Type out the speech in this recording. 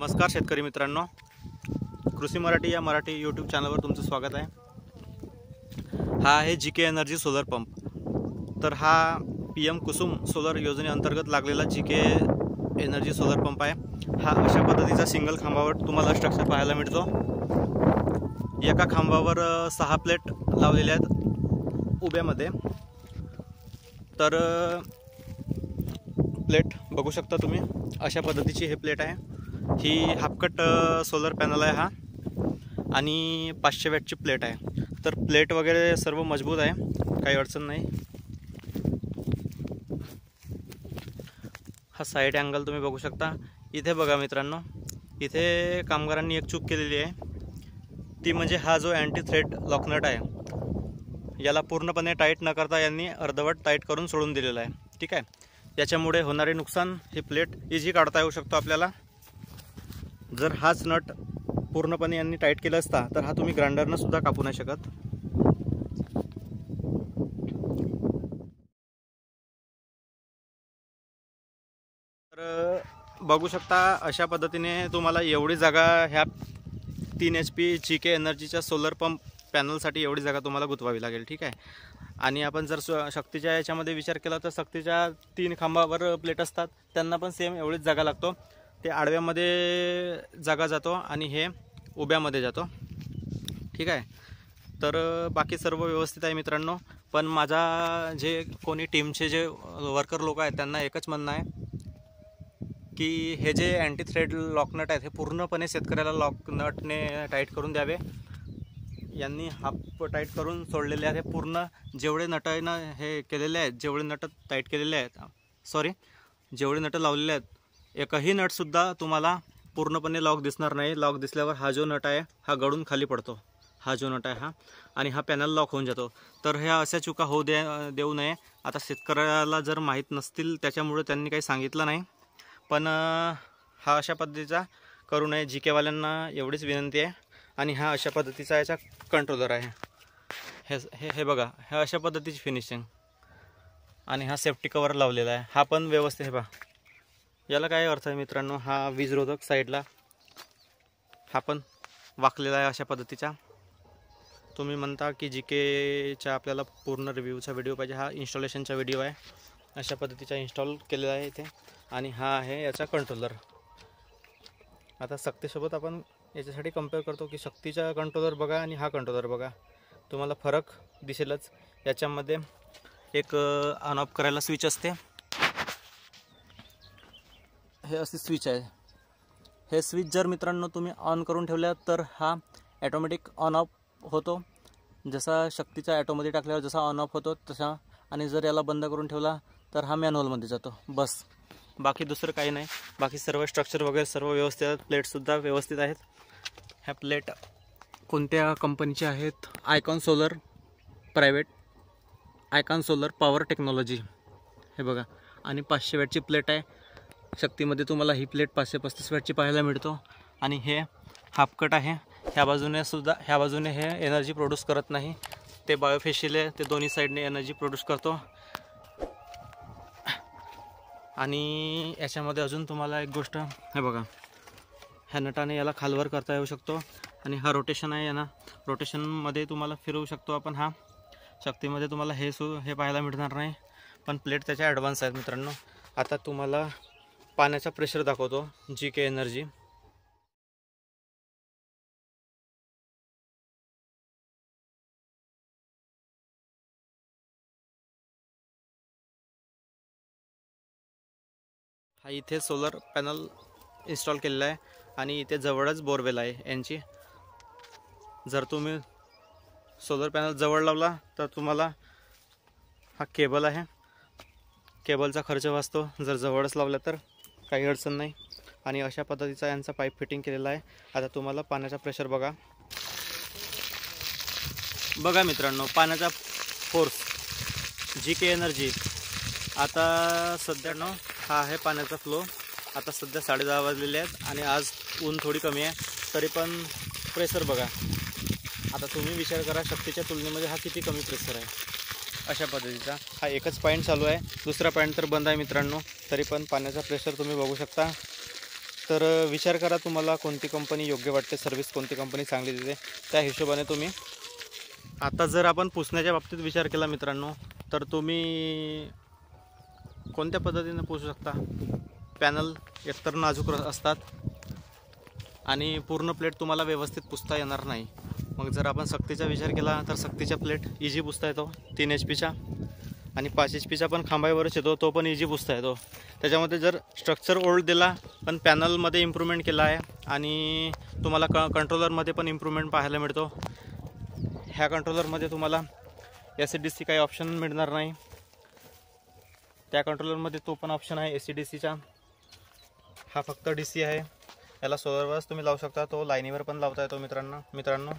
नमस्कार शेतकरी मित्रांनो, कृषी मराठी या मराठी यूट्यूब चॅनलवर तुमचं स्वागत आहे। हा आहे GK एनर्जी सोलर पंप। तर हा PM कुसुम सोलर योजनेअंतर्गत लागलेला GK एनर्जी सोलर पंप आहे। हा अशा पद्धतीचा सिंगल खांबावर तुम्हाला स्ट्रक्चर पाहायला मिळतो। एका खांबावर 6 प्लेट लावलेल्या आहेत उभ्यामध्ये। तर प्लेट बघू शकता तुम्ही, अशा पद्धतीची हे प्लेट आहे। ही हाफकट सोलर पॅनल आहे हा, आणि 500 वॅटची प्लेट आहे। तर प्लेट वगैरे सर्व मजबूत आहे, काही अडचण नाही। हा साइड अँगल तुम्ही बघू शकता। इथे बघा मित्रांनो, इथे कामगारांनी एक चूक केलेली आहे, ती म्हणजे हा जो अँटी थ्रेड लॉक नट आहे, याला पूर्णपणे टाईट न करता यांनी अर्धवट टाईट करून सोडून दिलेला आहे। ठीक आहे, याच्यामुळे होणारे नुकसान हे प्लेट इझी काढता येऊ शकतो आपल्याला। जर हाच नट पूर्णपणे यांनी टाईट केला असता तर हा तुम्ही ग्राइंडरने सुद्धा कापू नाही शकत। तर बघू शकता, अशा पद्धतीने तुम्हाला एवढी जागा ह्या 3 HP GK एनर्जीच्या सोलर पंप पॅनलसाठी एवढी जागा तुम्हाला गुंतवावी लागेल। ठीक आहे, आणि आपण जर शक्तीच्या याच्यामध्ये विचार केला तर शक्तीच्या 3 खांबावर प्लेट असतात, त्यांना पण सेम एवढीच जागा लागतो। ते आडव्यामध्ये जागा जातो आणि हे उभ्यामध्ये जातो। ठीक आहे, तर बाकी सर्व व्यवस्थित आहे मित्रांनो। पण माझा जे कोणी टीमचे जे वर्कर लोक आहेत त्यांना एकच म्हणणं आहे की हे जे अँटी थ्रेड लॉक नट आहेत हे पूर्णपणे शेतकऱ्याला लॉक नटने टाईट करून द्यावे। यांनी हाफ टाईट करून सोडलेले आहेत। हे पूर्ण जेवढे नटानं हे केलेले आहेत, जेवढे नट टाईट केलेले आहेत, जेवढे नट लावलेले आहेत, एकही नटसुद्धा तुम्हाला पूर्णपणे लॉक दिसणार नाही। लॉक दिसल्यावर हा जो नट आहे हा गळून खाली पडतो, हा जो नट आहे हा, आणि हा पॅनल लॉक होऊन जातो। तर ह्या अशा चुका होऊ देऊ नये। आता शेतकऱ्याला जर माहीत नसतील त्याच्यामुळे त्यांनी काही सांगितलं नाही, पण हा अशा पद्धतीचा करू नये, GK वाल्यांना एवढीच विनंती आहे। आणि हा अशा पद्धतीचा याचा कंट्रोलर आहे। हे बघा, ह्या अशा पद्धतीची फिनिशिंग, आणि हा सेफ्टी कवर लावलेला आहे, हा पण व्यवस्थित। हे बघा, याला काय अर्थ आहे मित्रांनो, हा वीजरोधक साईडला हा पण वाकलेला आहे अशा पद्धतीचा। तुम्ही म्हणता की GKचा आपल्याला पूर्ण रिव्ह्यूचा व्हिडिओ पाहिजे, हा इन्स्टॉलेशनचा व्हिडिओ आहे। अशा पद्धतीचा इन्स्टॉल केलेला आहे इथे, आणि हा आहे याचा कंट्रोलर। आता शक्तीसोबत आपण याच्यासाठी कम्पेअर करतो की शक्तीचा कंट्रोलर बघा आणि हा कंट्रोलर बघा, तुम्हाला फरक दिसेलच। याच्यामध्ये एक ऑन ऑफ करायला स्विच असते, हे असे स्विच आहे। हे स्विच जर मित्रांनो तुम्ही ऑन करून ठेवल्या तर हा ॲटोमॅटिक ऑन ऑफ होतो, जसा शक्तीचा ॲटोमध्ये टाकल्यावर जसा ऑन ऑफ होतो तसा। आणि जर याला बंद करून ठेवला तर हा मॅन्युअलमध्ये जातो, बस। बाकी दुसरं काही नाही, बाकी सर्व स्ट्रक्चर वगैरे सर्व व्यवस्थित आहेत। प्लेटसुद्धा व्यवस्थित आहेत। ह्या प्लेट कोणत्या कंपनीच्या आहेत? Icon solar private, icon solar power technology, हे बघा। आणि 500 वॅटची प्लेट आहे। शक्तीमध्ये तुम्हाला ही प्लेट 535 वॅटची पाहायला मिळतो, आणि हे हाफकट आहे। ह्या बाजूने हे एनर्जी प्रोड्यूस करत नाही, ते बायोफेशियल आहे, ते दोन्ही साईडने एनर्जी प्रोड्यूस करतो। आणि याच्यामध्ये अजून तुम्हाला एक गोष्ट, हे बघा, ह्या नटाने याला खालवर करता येऊ शकतो, आणि हा रोटेशन आहे, यांना रोटेशनमध्ये तुम्हाला फिरवू शकतो आपण। हा शक्तीमध्ये तुम्हाला हे पाहायला मिळणार नाही, पण प्लेट त्याच्या ॲडव्हान्स आहेत मित्रांनो। आता तुम्हाला पाण्याचा प्रेशर दाखवतो GK एनर्जी। हा इथे सोलर पॅनल इन्स्टॉल केलेला आहे, आणि इथे जवळच बोरवेल आहे यांची। जर तुम्ही सोलर पॅनल जवळ लावला तर तुम्हाला हा केबल आहे, केबलचा खर्च वाचतो। जर जवळच लावला तर काही अडचण नाही। आणि अशा पद्धतीचा यांचा पाईप फिटिंग केलेला आहे। आता तुम्हाला पाण्याचा प्रेशर बघा मित्रांनो, पाण्याचा फोर्स GK एनर्जी। आता सध्या हा आहे पाण्याचा फ्लो। आता सध्या 10:30 वाजलेले आहेत, आणि आज ऊन थोडी कमी आहे, तरी पण प्रेशर बघा। आता तुम्ही विचार करा, शक्तीच्या तुलनेमध्ये हा किती कमी प्रेशर आहे। अशा पद्धतीचा हा एकच पॉईंट चालू आहे, दुसरा पॉईंट तर बंद आहे मित्रांनो, तरी पण पाण्याचा प्रेशर तुम्ही बघू शकता। तर विचार करा तुम्हाला कोणती कंपनी योग्य वाटते, सर्व्हिस कोणती कंपनी चांगली देते, त्या हिशोबाने तुम्ही. आता जर आपण पुसण्याच्या बाबतीत विचार केला मित्रांनो, तर तुम्ही कोणत्या पद्धतीने पुसू शकता. पॅनल एकतर नाजूक असतात आणि पूर्ण प्लेट तुम्हाला व्यवस्थित पुसता येणार नाही. मग जर आपण सक्तीचा विचार केला तर सक्तीच्या प्लेट इझी पुसता येतो 3 HP आणि 5 HP पण खांबावरच येतो, तो पण इझी पुसता येतो. त्याच्यामध्ये जर स्ट्रक्चर ओल्ड दिला पण पॅनलमध्ये इम्प्रूव्हमेंट केला आहे आणि तुम्हाला कंट्रोलरमध्ये पण इम्प्रूव्हमेंट पाहायला मिळतो. ह्या कंट्रोलरमध्ये तुम्हाला ACDC काही ऑप्शन मिळणार नाही, त्या कंट्रोलरमध्ये तो पण ऑप्शन आहे ACDCचा. हा फक्त DC आहे. याला सोलरवरच तुम्ही लावू शकता, तो लाईनीवर पण लावता येतो मित्रांनो.